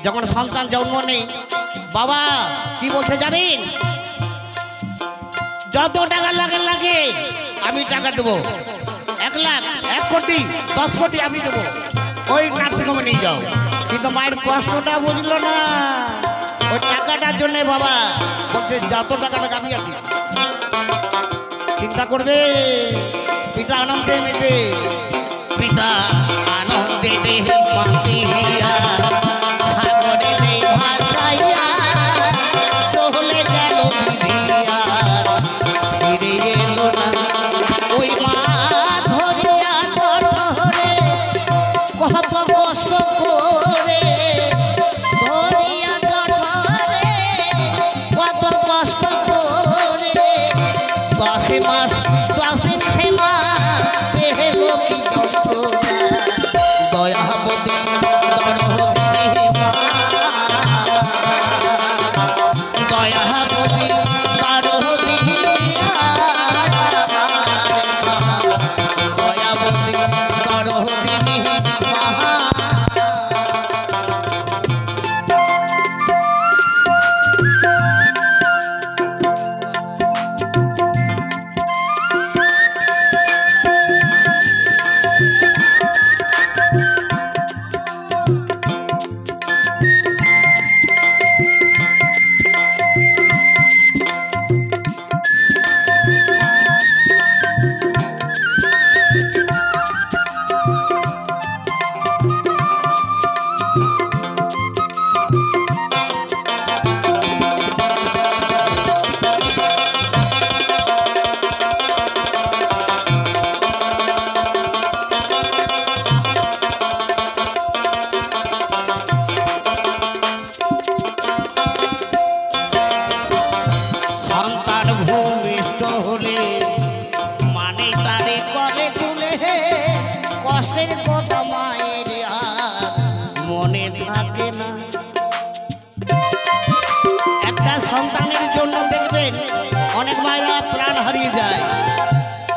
যখন সন্তান জন্ম নেই বাবা কি বলছে জানেন, যত টাকা লাগে আমি টাকা দেবো, 1 লাখ 1 কোটি 10 কোটি আমি দেবো, ওই নার্সিংহোমে নিয়ে যাও। কিন্তু মায়ের কষ্টটা বুঝলো না, ওই টাকাটার জন্য বাবা বলছে যত টাকা লাগে আমি আছি। চিন্তা করবে পিতা আনন্দে মেতে, পিতা আনন্দে দেহে মাতিয়া সাগরে ভাসাইয়া চলে গেল বিধিয়ার, ফিরে এলো না ওই মা ধরিয়া ধরে কত কষ্ট করে, ধরিয়া ধরে কত কষ্ট করে 10 মাস 10 দিন সেবা পেলো কি দয়াবতী দরহদিনী মা, দয়াবতী দরহদিনী দয়াবতী দরহদিনী মা।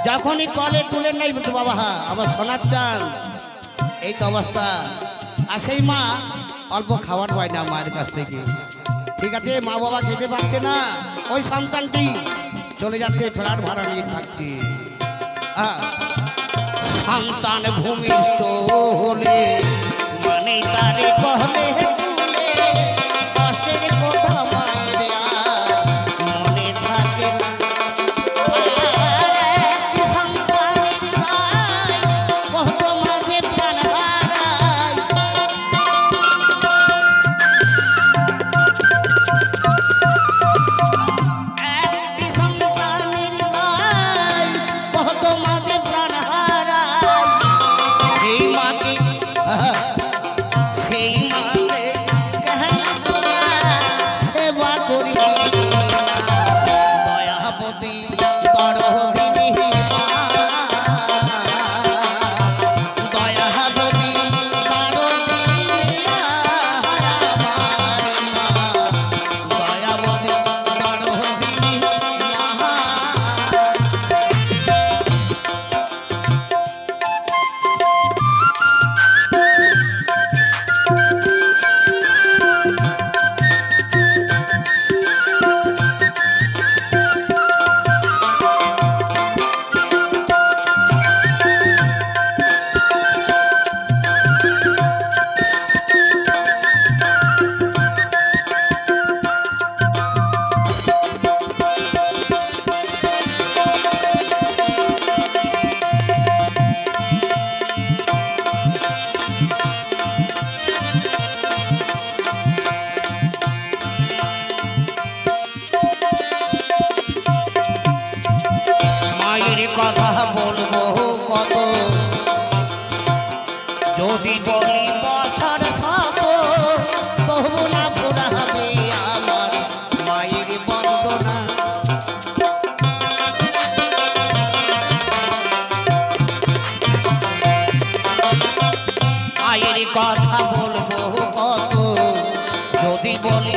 যখনই কলে তুলে নেই বলতো বাবা হ্যাঁ আমার সোনার চান, এই তো অবস্থা। আর সেই মা অল্প খাবার পায় না মায়ের কাছ থেকে, ঠিক আছে মা বাবা খেতে পারছে না, ওই সন্তানটি চলে যাচ্ছে ফ্ল্যাট ভাড়া নিয়ে থাকছে। সন্তান ভূমিষ্ঠ হলে মানে তারে কহলে তুলে কষ্টের কথা মায়ের আর মনে থাকে না। মায়ের কথা বলবো কত, যদি বলি বছর শত তবু না পুরাবে আমার মায়ের বন্দনা। মায়ের কথা বলবো কত, যদি বলি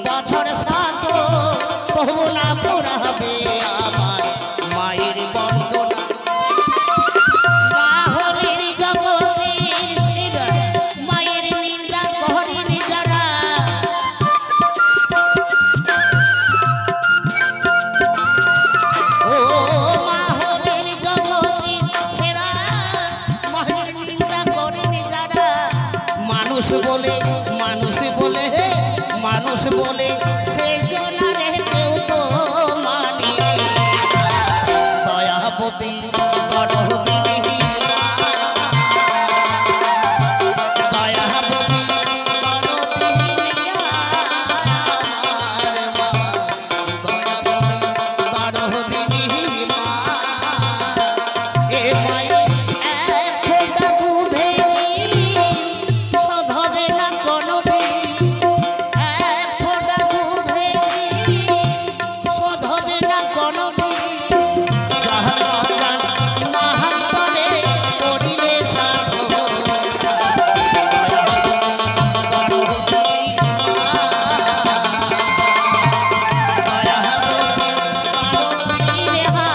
বছর শত তবু না পুরাবে আমার মায়ের বন্দনা। মা হলেন জগতের সেরা, মায়ের নিন্দা করেন যারা। ও মা হলেন জগতের সেরা, মায়ের নিন্দা করেন যারা। মানুষ বলে মানুষ বলে মানুষ বলে সেই জনারে কেউ তো মানি দয়াবতী দরদিনী দয়াবতী দরদিনী দয়াবতী দরদিনী মা। এ মায়ের এক ফোঁটা দুধে শোধ হবে না কোনোদিন, এক ফোঁটা দুধে শোধ হবে না কোনোদিন। যাহার বাগান মাহান্তরে করিলে সাধনা, দয়াবতী দরদিনী মা,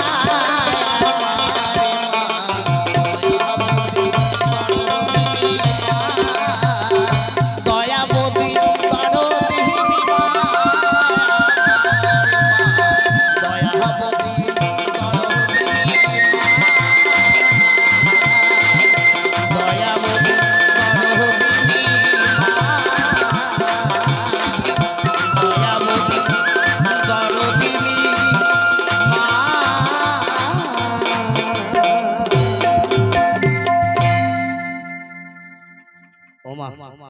দয়াবতী দরদিনী মা, দয়াবতী দরদিনী মা, দয়াবতী দরদিনী মা। ওমা